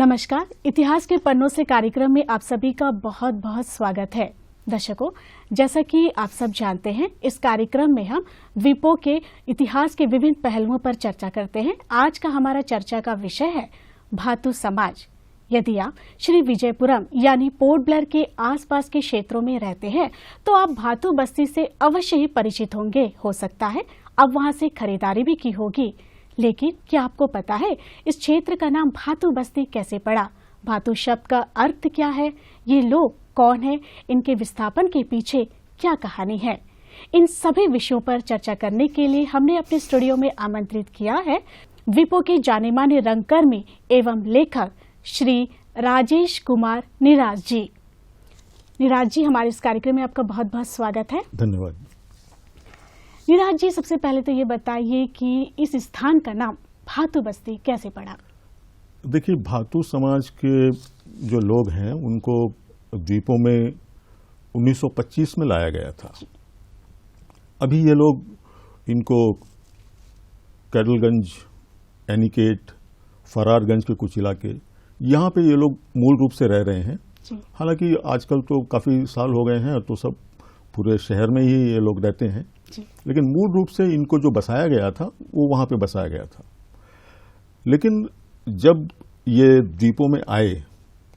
नमस्कार, इतिहास के पन्नों से कार्यक्रम में आप सभी का बहुत बहुत स्वागत है। दर्शकों, जैसा कि आप सब जानते हैं, इस कार्यक्रम में हम द्वीपों के इतिहास के विभिन्न पहलुओं पर चर्चा करते हैं। आज का हमारा चर्चा का विषय है भातु समाज। यदि आप श्री विजयपुरम यानी पोर्ट ब्लेयर के आसपास के क्षेत्रों में रहते हैं तो आप भातु बस्ती से अवश्य ही परिचित होंगे। हो सकता है अब वहां से खरीदारी भी की होगी। लेकिन क्या आपको पता है इस क्षेत्र का नाम भातु बस्ती कैसे पड़ा? भातु शब्द का अर्थ क्या है? ये लोग कौन है? इनके विस्थापन के पीछे क्या कहानी है? इन सभी विषयों पर चर्चा करने के लिए हमने अपने स्टूडियो में आमंत्रित किया है द्वीपों के जाने माने रंगकर्मी एवं लेखक श्री राजेश कुमार निराज जी। निराज जी, हमारे इस कार्यक्रम में आपका बहुत बहुत स्वागत है। धन्यवाद। निराज जी, सबसे पहले तो ये बताइए कि इस स्थान का नाम भातु बस्ती कैसे पड़ा? देखिए, भातु समाज के जो लोग हैं उनको द्वीपों में 1925 में लाया गया था। अभी ये लोग इनको कैडलगंज, एनिकेट, फरारगंज के कुछ इलाके, यहाँ पे ये लोग मूल रूप से रह रहे हैं। हालांकि आजकल तो काफ़ी साल हो गए हैं तो सब पूरे शहर में ही ये लोग रहते हैं, लेकिन मूल रूप से इनको जो बसाया गया था वो वहाँ पे बसाया गया था। लेकिन जब ये द्वीपों में आए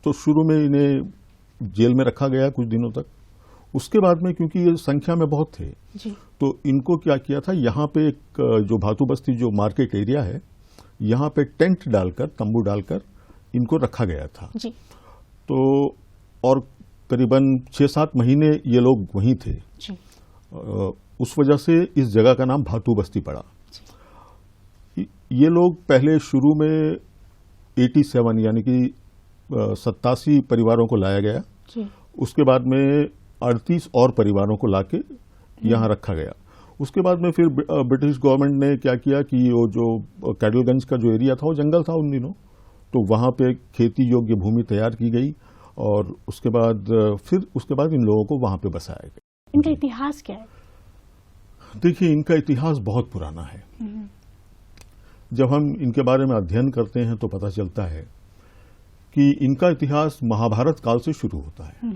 तो शुरू में इन्हें जेल में रखा गया कुछ दिनों तक। उसके बाद में क्योंकि ये संख्या में बहुत थे तो इनको क्या किया था, यहाँ पे एक जो भातु बस्ती जो मार्केट एरिया है, यहाँ पे टेंट डालकर, तंबू डालकर इनको रखा गया था। तो और करीबन 6-7 महीने ये लोग वहीं थे। उस वजह से इस जगह का नाम भातु बस्ती पड़ा। ये लोग पहले शुरू में 87 यानी कि 87 परिवारों को लाया गया। उसके बाद में 38 और परिवारों को लाके यहाँ रखा गया। उसके बाद में फिर ब्रिटिश गवर्नमेंट ने क्या किया कि वो जो कैडलगंज का जो एरिया था वो जंगल था उन दिनों, तो वहाँ पे खेती योग्य भूमि तैयार की गई और उसके बाद इन लोगों को वहाँ पे बसाया गया। इनका इतिहास क्या है? देखिए, इनका इतिहास बहुत पुराना है। जब हम इनके बारे में अध्ययन करते हैं तो पता चलता है कि इनका इतिहास महाभारत काल से शुरू होता है।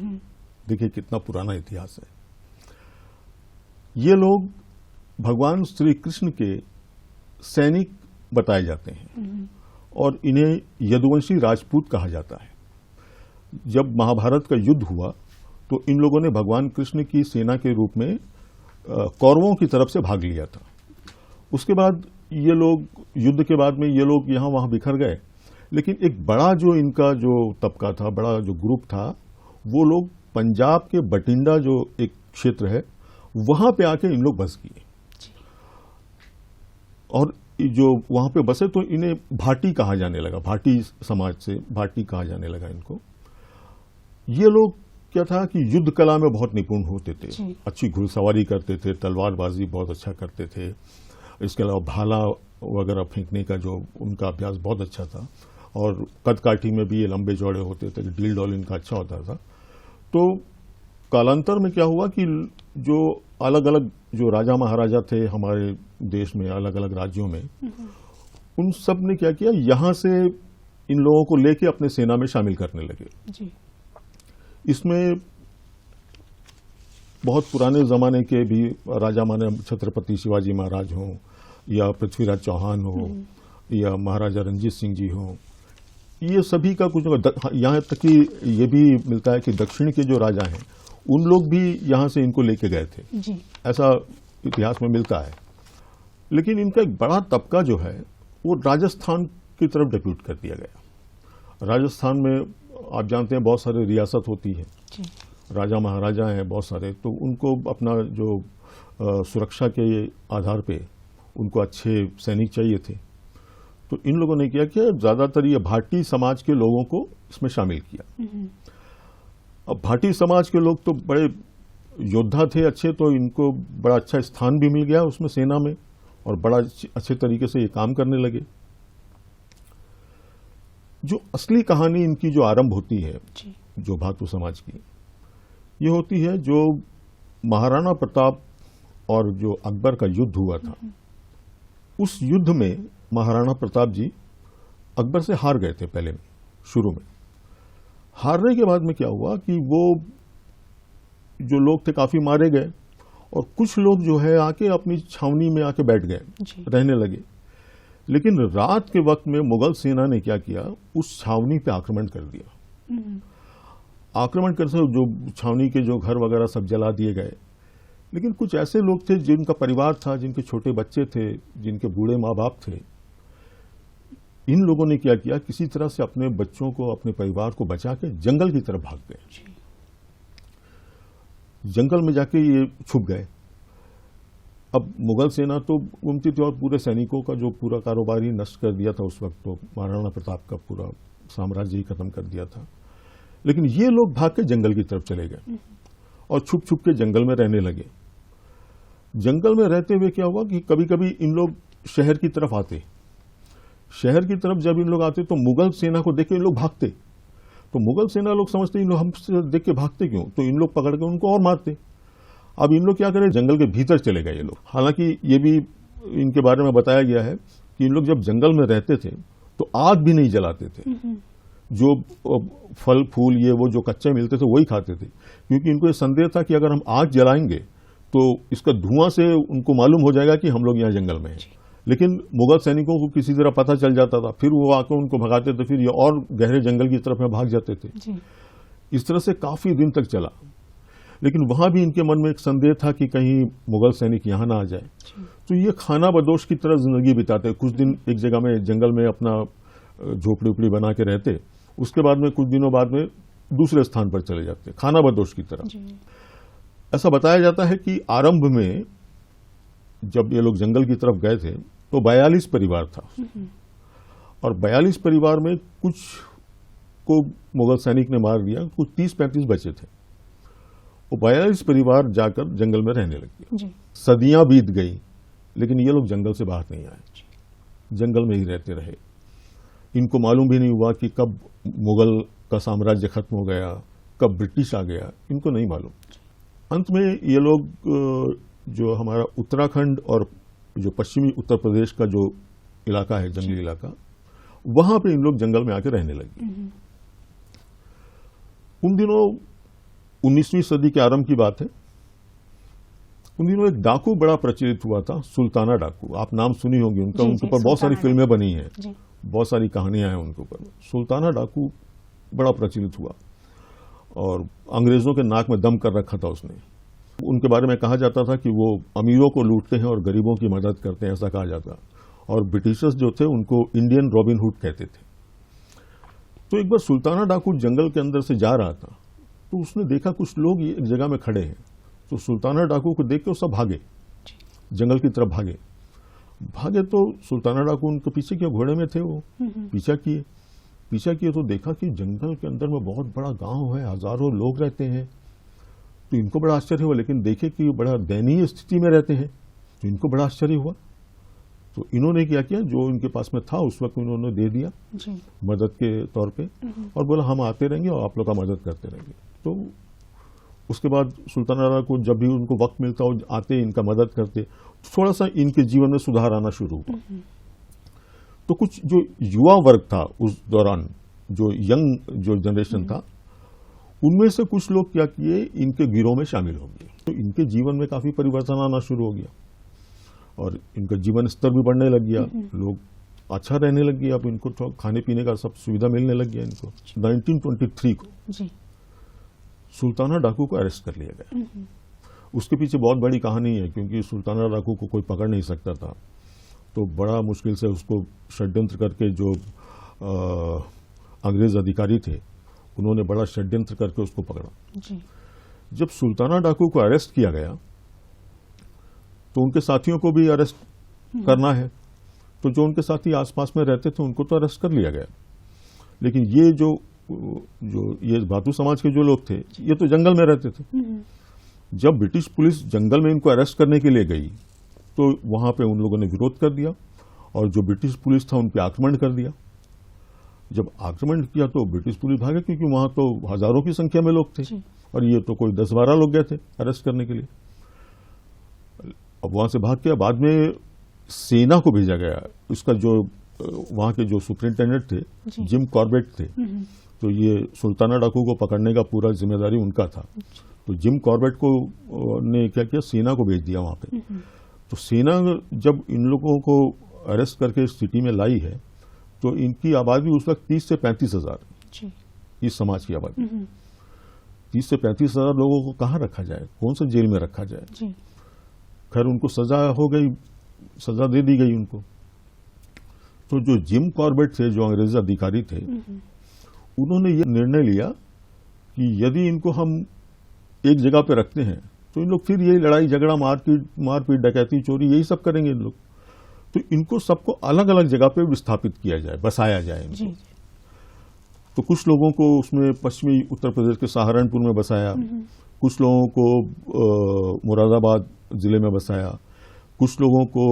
देखिए कितना पुराना इतिहास है। ये लोग भगवान श्री कृष्ण के सैनिक बताए जाते हैं और इन्हें यदुवंशी राजपूत कहा जाता है। जब महाभारत का युद्ध हुआ तो इन लोगों ने भगवान कृष्ण की सेना के रूप में कौरवों की तरफ से भाग लिया था। उसके बाद ये लोग, युद्ध के बाद में ये लोग यहाँ वहाँ बिखर गए, लेकिन एक बड़ा जो इनका जो तबका था, बड़ा जो ग्रुप था, वो लोग पंजाब के बठिंडा जो एक क्षेत्र है वहां पे आके इन लोग बस गए और जो वहां पे बसे तो इन्हें भाटी कहा जाने लगा। भाटी समाज से भाटी कहा जाने लगा इनको। ये लोग क्या था कि युद्ध कला में बहुत निपुण होते थे, अच्छी घुड़सवारी करते थे, तलवारबाजी बहुत अच्छा करते थे। इसके अलावा भाला वगैरह फेंकने का जो उनका अभ्यास बहुत अच्छा था और कदकाठी में भी ये लंबे चौड़े होते थे, डील डॉल इनका अच्छा होता था। तो कालांतर में क्या हुआ कि जो अलग अलग जो राजा महाराजा थे हमारे देश में, अलग अलग राज्यों में, उन सब ने क्या किया, यहां से इन लोगों को लेके अपने सेना में शामिल करने लगे। इसमें बहुत पुराने जमाने के भी राजा माने छत्रपति शिवाजी महाराज हों या पृथ्वीराज चौहान हो या महाराजा रंजीत सिंह जी हों, ये सभी का कुछ, यहाँ तक कि ये भी मिलता है कि दक्षिण के जो राजा हैं उन लोग भी यहाँ से इनको लेके गए थे। ऐसा इतिहास में मिलता है। लेकिन इनका एक बड़ा तबका जो है वो राजस्थान की तरफ डेप्यूट कर दिया गया। राजस्थान में आप जानते हैं बहुत सारे रियासत होती है, राजा महाराजा हैं बहुत सारे, तो उनको अपना जो सुरक्षा के आधार पे उनको अच्छे सैनिक चाहिए थे। तो इन लोगों ने क्या किया, ज्यादातर ये भाटी समाज के लोगों को इसमें शामिल किया। अब भाटी समाज के लोग तो बड़े योद्धा थे अच्छे, तो इनको बड़ा अच्छा स्थान भी मिल गया उसमें सेना में और बड़ा अच्छे तरीके से ये काम करने लगे। जो असली कहानी इनकी जो आरंभ होती है जो भातु समाज की, ये होती है जो महाराणा प्रताप और जो अकबर का युद्ध हुआ था। उस युद्ध में महाराणा प्रताप जी अकबर से हार गए थे पहले में। शुरू में। हारने के बाद में क्या हुआ कि वो जो लोग थे काफी मारे गए और कुछ लोग जो है आके अपनी छावनी में आके बैठ गए, रहने लगे। लेकिन रात के वक्त में मुगल सेना ने क्या किया, उस छावनी पे आक्रमण कर दिया। आक्रमण करते जो छावनी के जो घर वगैरह सब जला दिए गए। लेकिन कुछ ऐसे लोग थे जिनका परिवार था, जिनके छोटे बच्चे थे, जिनके बूढ़े माँ बाप थे, इन लोगों ने क्या किया, किसी तरह से अपने बच्चों को, अपने परिवार को बचा के जंगल की तरफ भाग गए। जंगल में जाके ये छुप गए। अब मुगल सेना तो घूमती थी और पूरे सैनिकों का जो पूरा कारोबार ही नष्ट कर दिया था। उस वक्त तो महाराणा प्रताप का पूरा साम्राज्य ही खत्म कर दिया था। लेकिन ये लोग भाग के जंगल की तरफ चले गए और छुप छुप के जंगल में रहने लगे। जंगल में रहते हुए क्या हुआ कि कभी कभी इन लोग शहर की तरफ आते। शहर की तरफ जब इन लोग आते तो मुगल सेना को देख के इन लोग भागते। तो मुगल सेना लोग समझते इन लोग हमसे देख के भागते क्यों, तो इन लोग पकड़ के उनको और मारते। अब इन लोग क्या करें, जंगल के भीतर चले गए ये लोग। हालांकि ये भी इनके बारे में बताया गया है कि इन लोग जब जंगल में रहते थे तो आग भी नहीं जलाते थे। जो फल फूल ये वो जो कच्चे मिलते थे वही खाते थे, क्योंकि इनको ये संदेह था कि अगर हम आग जलाएंगे तो इसका धुआं से उनको मालूम हो जाएगा कि हम लोग यहाँ जंगल में हैं। लेकिन मुगल सैनिकों को किसी तरह पता चल जाता था, फिर वो आकर उनको भगाते थे, फिर ये और गहरे जंगल की तरफ में भाग जाते थे। इस तरह से काफी दिन तक चला। लेकिन वहां भी इनके मन में एक संदेह था कि कहीं मुगल सैनिक यहां ना आ जाए। तो ये खाना बदोश की तरह जिंदगी बिताते। कुछ दिन एक जगह में जंगल में अपना झोपड़ी उपड़ी बना के रहते, उसके बाद में कुछ दिनों बाद में दूसरे स्थान पर चले जाते, खाना बदोश की तरह। ऐसा बताया जाता है कि आरंभ में जब ये लोग जंगल की तरफ गए थे तो 42 परिवार था और 42 परिवार में कुछ को मुगल सैनिक ने मार दिया, कुछ 30-35 बचे थे। वो 42 परिवार जाकर जंगल में रहने लगे। सदियां बीत गई लेकिन ये लोग जंगल से बाहर नहीं आए, जंगल में ही रहते रहे। इनको मालूम भी नहीं हुआ कि कब मुगल का साम्राज्य खत्म हो गया, कब ब्रिटिश आ गया, इनको नहीं मालूम। अंत में ये लोग जो हमारा उत्तराखंड और जो पश्चिमी उत्तर प्रदेश का जो इलाका है, जंगली इलाका, वहां पे इन लोग जंगल में आके रहने लगे। उन दिनों 19वीं सदी के आरंभ की बात है। उन दिनों एक डाकू बड़ा प्रचलित हुआ था, सुल्ताना डाकू। आप नाम सुनी होंगी उनका, उनके ऊपर बहुत सारी फिल्में बनी हैं, बहुत सारी कहानियां हैं उनके ऊपर। सुल्ताना डाकू बड़ा प्रचलित हुआ और अंग्रेजों के नाक में दम कर रखा था उसने। उनके बारे में कहा जाता था कि वो अमीरों को लूटते हैं और गरीबों की मदद करते हैं, ऐसा कहा जाता। और ब्रिटिशर्स जो थे उनको इंडियन रॉबिन हुड कहते थे। तो एक बार सुल्ताना डाकू जंगल के अंदर से जा रहा था तो उसने देखा कुछ लोग एक जगह में खड़े हैं। तो सुल्ताना डाकू को देख के वो सब भागे, जंगल की तरफ भागे। तो सुल्ताना डाकू उनके पीछे किया, घोड़े में थे वो, पीछा किए तो देखा कि जंगल के अंदर में बहुत बड़ा गांव है, हजारों लोग रहते हैं। तो इनको बड़ा आश्चर्य हुआ, लेकिन देखे कि बड़ा दयनीय स्थिति में रहते हैं तो इनको बड़ा आश्चर्य हुआ। तो इन्होंने क्या किया, जो इनके पास में था उस वक्त उन्होंने दे दिया मदद के तौर पे और बोला हम आते रहेंगे और आप लोग का मदद करते रहेंगे। तो उसके बाद सुल्ताना को जब भी उनको वक्त मिलता हो आते, इनका मदद करते, थोड़ा सा इनके जीवन में सुधार आना शुरू हुआ। तो कुछ जो युवा वर्ग था उस दौरान, जो यंग जो जनरेशन था, उनमें से कुछ लोग क्या किए, इनके गिरोह में शामिल हो गए। तो इनके जीवन में काफी परिवर्तन आना शुरू हो गया और इनका जीवन स्तर भी बढ़ने लग गया, लोग अच्छा रहने लग गए। अब इनको तो खाने पीने का सब सुविधा मिलने लग गया इनको। 1923 को सुल्ताना डाकू को अरेस्ट कर लिया गया। उसके पीछे बहुत बड़ी कहानी है, क्योंकि सुल्ताना डाकू को कोई पकड़ नहीं सकता था। तो बड़ा मुश्किल से उसको षड्यंत्र करके जो अंग्रेज अधिकारी थे उन्होंने बड़ा षड्यंत्र करके उसको पकड़ा। जब सुल्ताना डाकू को अरेस्ट किया गया तो उनके साथियों को भी अरेस्ट करना है। तो जो उनके साथी आसपास में रहते थे उनको तो अरेस्ट कर लिया गया, लेकिन ये जो ये भातू समाज के जो लोग थे ये तो जंगल में रहते थे। जब ब्रिटिश पुलिस जंगल में इनको अरेस्ट करने के लिए गई तो वहां पे उन लोगों ने विरोध कर दिया और जो ब्रिटिश पुलिस था उन पे आक्रमण कर दिया। जब आक्रमण किया तो ब्रिटिश पुलिस भागे, क्योंकि वहां तो हजारों की संख्या में लोग थे और ये तो कोई 10-12 लोग गए थे अरेस्ट करने के लिए। अब वहां से भाग के बाद में सेना को भेजा गया। इसका जो वहाँ के जो सुपरिंटेंडेंट थे जी। जिम कॉर्बेट थे, तो ये सुल्ताना डाकू को पकड़ने का पूरा जिम्मेदारी उनका था। तो जिम कॉर्बेट को ने क्या किया, सेना को भेज दिया वहाँ पे। तो सेना जब इन लोगों को अरेस्ट करके सिटी में लाई है, तो इनकी आबादी उस वक्त 30 से 35 हजार, इस समाज की आबादी। 30 से 35 हजार लोगों को कहाँ रखा जाए, कौन सा जेल में रखा जाए। खैर उनको सजा हो गई, सजा दे दी गई उनको। तो जो जिम कॉर्बेट थे, जो अंग्रेज अधिकारी थे, उन्होंने ये निर्णय लिया कि यदि इनको हम एक जगह पे रखते हैं तो इन लोग फिर यही लड़ाई झगड़ा, मारपीट, डकैती, चोरी, यही सब करेंगे इन लोग। तो इनको सबको अलग अलग जगह पे विस्थापित किया जाए, बसाया जाए इनको। तो कुछ लोगों को उसमें पश्चिमी उत्तर प्रदेश के सहारनपुर में बसाया, कुछ लोगों को मुरादाबाद जिले में बसाया, कुछ लोगों को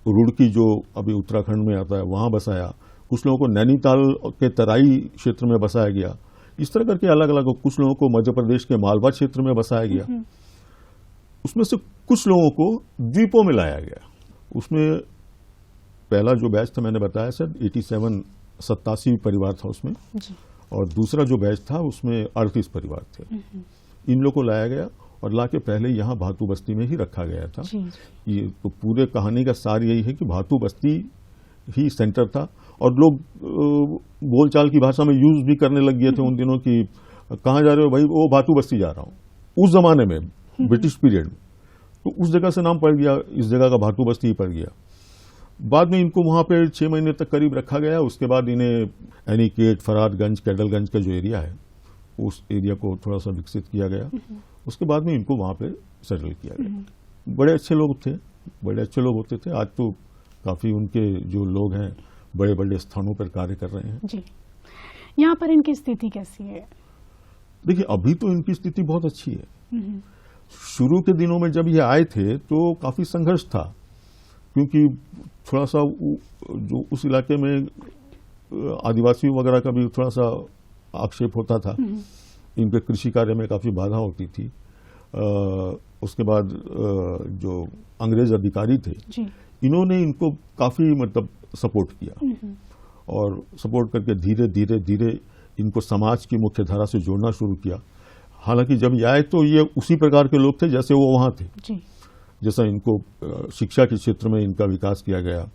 रुड़की जो अभी उत्तराखंड में आता है वहां बसाया, कुछ लोगों को नैनीताल के तराई क्षेत्र में बसाया गया। इस तरह करके अलग अलग, कुछ लोगों को मध्य प्रदेश के मालवा क्षेत्र में बसाया गया। उसमें से कुछ लोगों को द्वीपों में लाया गया। उसमें पहला जो बैच था मैंने बताया सर 87 परिवार था उसमें, और दूसरा जो बैच था उसमें 38 परिवार थे। इन लोगों को लाया गया और लाके पहले यहाँ भातू बस्ती में ही रखा गया था। ये तो पूरे कहानी का सार यही है कि भातू बस्ती ही सेंटर था, और लोग बोलचाल की भाषा में यूज भी करने लग गए थे उन दिनों कि कहाँ जा रहे हो भाई, वो भातू बस्ती जा रहा हूँ। उस जमाने में ब्रिटिश पीरियड में तो उस जगह से नाम पड़ गया, इस जगह का भातू बस्ती ही पड़ गया। बाद में इनको वहां पे 6 महीने तक करीब रखा गया। उसके बाद इन्हें एनीकेट, फरारगंज, कैडलगंज का जो एरिया है उस एरिया को थोड़ा सा विकसित किया गया। उसके बाद में इनको वहां पे सेटल किया गया। बड़े अच्छे लोग थे, बड़े अच्छे लोग होते थे। आज तो काफी उनके जो लोग हैं बड़े बड़े स्थानों पर कार्य कर रहे हैं। जी, यहाँ पर इनकी स्थिति कैसी है? देखिए अभी तो इनकी स्थिति बहुत अच्छी है। शुरू के दिनों में जब ये आए थे तो काफी संघर्ष था, क्योंकि थोड़ा सा जो उस इलाके में आदिवासी वगैरह का भी थोड़ा सा आक्षेप होता था। इनके कृषि कार्य में काफी बाधा होती थी। उसके बाद जो अंग्रेज अधिकारी थे इन्होंने इनको काफी मतलब सपोर्ट किया, और सपोर्ट करके धीरे धीरे धीरे इनको समाज की मुख्य धारा से जोड़ना शुरू किया। हालांकि जब ये आए तो ये उसी प्रकार के लोग थे जैसे वो वहां थे। जैसा इनको शिक्षा के क्षेत्र में इनका विकास किया गया,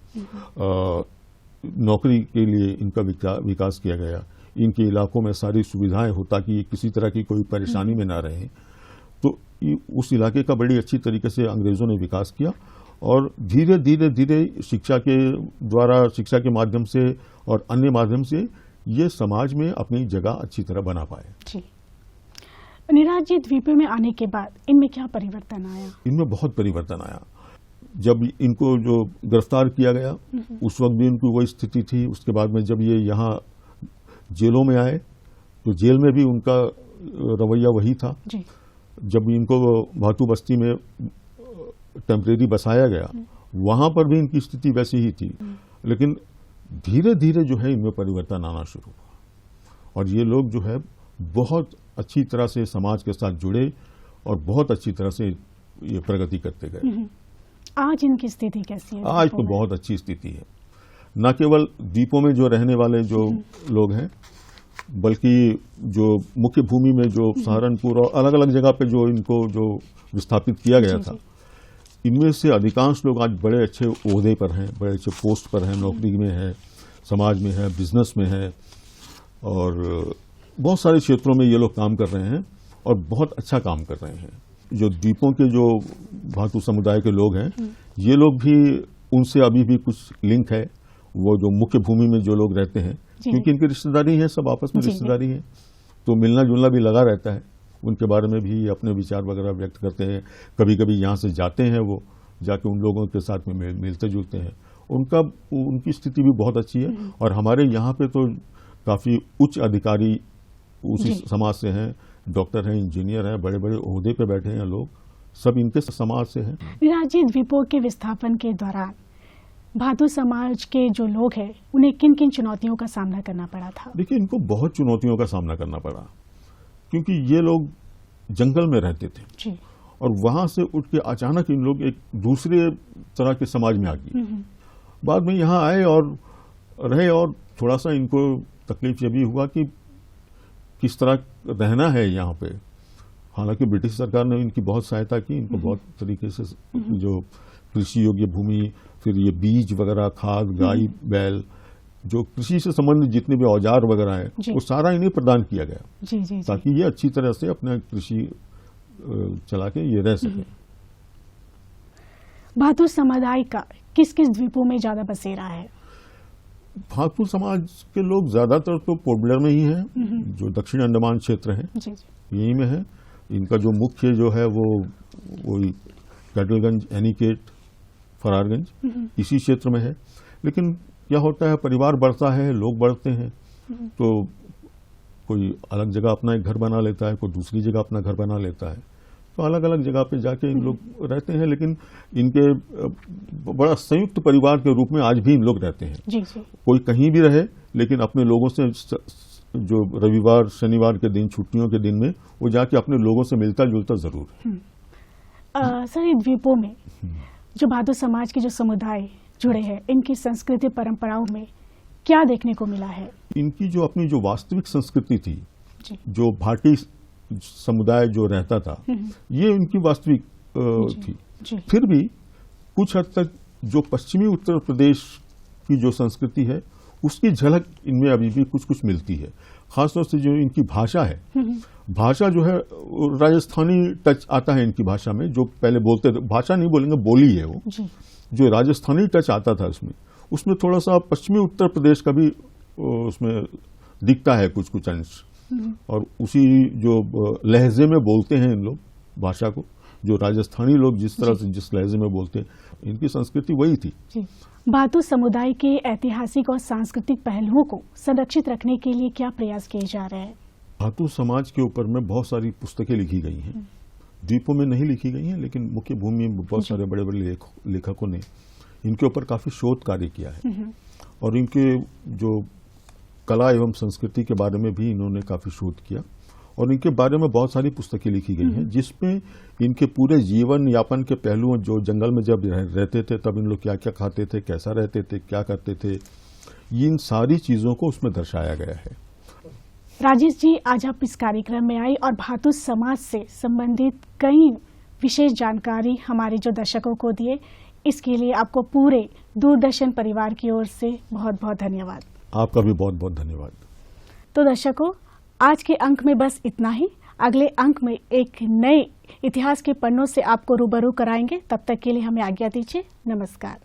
नौकरी के लिए इनका विकास किया गया, इनके इलाकों में सारी सुविधाएं हो ताकि किसी तरह की कोई परेशानी में ना रहे। तो उस इलाके का बड़ी अच्छी तरीके से अंग्रेजों ने विकास किया, और धीरे धीरे धीरे शिक्षा के द्वारा, शिक्षा के माध्यम से और अन्य माध्यम से ये समाज में अपनी जगह अच्छी तरह बना पाए। जी। निराज जी, द्वीपों में आने के बाद इनमें क्या परिवर्तन आया? इनमें बहुत परिवर्तन आया। जब इनको जो गिरफ्तार किया गया उस वक्त भी इनकी वही स्थिति थी। उसके बाद में जब ये यहाँ जेलों में आए तो जेल में भी उनका रवैया वही था। जी। जब इनको भातू बस्ती में टेम्परेरी बसाया गया वहां पर भी इनकी स्थिति वैसी ही थी, लेकिन धीरे धीरे जो है इनमें परिवर्तन आना शुरू हुआ, और ये लोग जो है बहुत अच्छी तरह से समाज के साथ जुड़े और बहुत अच्छी तरह से ये प्रगति करते गए। आज इनकी स्थिति कैसी है? आज तो बहुत अच्छी स्थिति है। न केवल द्वीपों में जो रहने वाले जो लोग हैं, बल्कि जो मुख्य भूमि में जो सहारनपुर और अलग अलग जगह पे जो इनको जो विस्थापित किया गया था, इनमें से अधिकांश लोग आज बड़े अच्छे ओहदे पर हैं, बड़े अच्छे पोस्ट पर हैं, नौकरी में है, समाज में है, बिजनेस में है, और बहुत सारे क्षेत्रों में ये लोग काम कर रहे हैं और बहुत अच्छा काम कर रहे हैं। जो द्वीपों के जो भातू समुदाय के लोग हैं, ये लोग भी, उनसे अभी भी कुछ लिंक है। वो जो मुख्य भूमि में जो लोग रहते हैं, क्योंकि इनकी रिश्तेदारी है, सब आपस में रिश्तेदारी है, तो मिलना जुलना भी लगा रहता है। उनके बारे में भी अपने विचार वगैरह व्यक्त करते हैं। कभी कभी यहाँ से जाते हैं, वो जाके उन लोगों के साथ में मिलते जुलते हैं। उनकी स्थिति भी बहुत अच्छी है, और हमारे यहाँ पे तो काफी उच्च अधिकारी उसी समाज से हैं, डॉक्टर हैं, इंजीनियर हैं, बड़े बड़े ओहदे पे बैठे हैं लोग, सब इनके समाज से हैं। निराज जी, द्वीपों के विस्थापन के दौरान भातू समाज के जो लोग हैं उन्हें किन किन चुनौतियों का सामना करना पड़ा था? देखिए, इनको बहुत चुनौतियों का सामना करना पड़ा, क्योंकि ये लोग जंगल में रहते थे जी। और वहां से उठ के अचानक इन लोग एक दूसरे तरह के समाज में आ गए। बाद में यहाँ आए और रहे। और थोड़ा सा इनको तकलीफ ये भी हुआ कि किस तरह रहना है यहाँ पे। हालांकि ब्रिटिश सरकार ने इनकी बहुत सहायता की, इनको बहुत तरीके से जो कृषि योग्य भूमि, फिर ये बीज वगैरह, खाद, गाय बैल, जो कृषि से संबंधित जितने भी औजार वगैरह हैं वो सारा इन्हें प्रदान किया गया, जी। ताकि ये अच्छी तरह से अपना कृषि चला के ये रह सके। भातु समुदाय का किस किस द्वीपों में ज्यादा बसेरा है? भातु समाज के लोग ज्यादातर तो पोर्ट ब्लेयर में ही हैं, जो दक्षिण अंडमान क्षेत्र है यही में है। इनका जो मुख्य जो है वो वही कैटलगंज, एनीकेट, फरारगंज इसी क्षेत्र में है। लेकिन क्या होता है, परिवार बढ़ता है, लोग बढ़ते हैं, तो कोई अलग जगह अपना एक घर बना लेता है, कोई दूसरी जगह अपना घर बना लेता है, तो अलग अलग जगह पे जाके इन लोग रहते हैं। लेकिन इनके बड़ा संयुक्त परिवार के रूप में आज भी इन लोग रहते हैं। जी। कोई कहीं भी रहे, लेकिन अपने लोगों से जो रविवार शनिवार के दिन, छुट्टियों के दिन में वो जाके अपने लोगों से मिलता जुलता जरूर है। सर, इन द्वीपों में जो भातु समाज के जो समुदाय जुड़े हैं, इनकी संस्कृति परंपराओं में क्या देखने को मिला है? इनकी जो अपनी जो वास्तविक संस्कृति थी, जो भाटी समुदाय जो रहता था, ये इनकी वास्तविक थी। फिर भी कुछ हद तक जो पश्चिमी उत्तर प्रदेश की जो संस्कृति है उसकी झलक इनमें अभी भी कुछ कुछ मिलती है। खासतौर से जो इनकी भाषा है, भाषा जो है राजस्थानी टच आता है इनकी भाषा में। जो पहले बोलते थे, भाषा नहीं बोलेंगे, बोली है वो, जो राजस्थानी टच आता था उसमें थोड़ा सा पश्चिमी उत्तर प्रदेश का भी उसमें दिखता है कुछ कुछ अंश। और उसी जो लहजे में बोलते हैं इन लोग भाषा को, जो राजस्थानी लोग जिस तरह से जिस लहजे में बोलते हैं, इनकी संस्कृति वही थी। भातु समुदाय के ऐतिहासिक और सांस्कृतिक पहलुओं को संरक्षित रखने के लिए क्या प्रयास किए जा रहे हैं? भातु समाज के ऊपर में बहुत सारी पुस्तकें लिखी गई हैं, द्वीपों में नहीं लिखी गई हैं, लेकिन मुख्य भूमि में बहुत सारे बड़े बड़े लेखकों ने इनके ऊपर काफी शोध कार्य किया है। और इनके जो कला एवं संस्कृति के बारे में भी इन्होंने काफी शोध किया, और इनके बारे में बहुत सारी पुस्तकें लिखी गई हैं, जिसमें इनके पूरे जीवन यापन के पहलुओं, जो जंगल में जब रहते थे तब इन लोग क्या क्या खाते थे, कैसा रहते थे, क्या करते थे, इन सारी चीजों को उसमें दर्शाया गया है। राजेश जी, आज आप इस कार्यक्रम में आए और भातु समाज से संबंधित कई विशेष जानकारी हमारे जो दर्शकों को दिए, इसके लिए आपको पूरे दूरदर्शन परिवार की ओर से बहुत बहुत धन्यवाद। आपका भी बहुत बहुत धन्यवाद। तो दर्शकों, आज के अंक में बस इतना ही। अगले अंक में एक नए इतिहास के पन्नों से आपको रूबरू कराएंगे। तब तक के लिए हमें आज्ञा दीजिए। नमस्कार।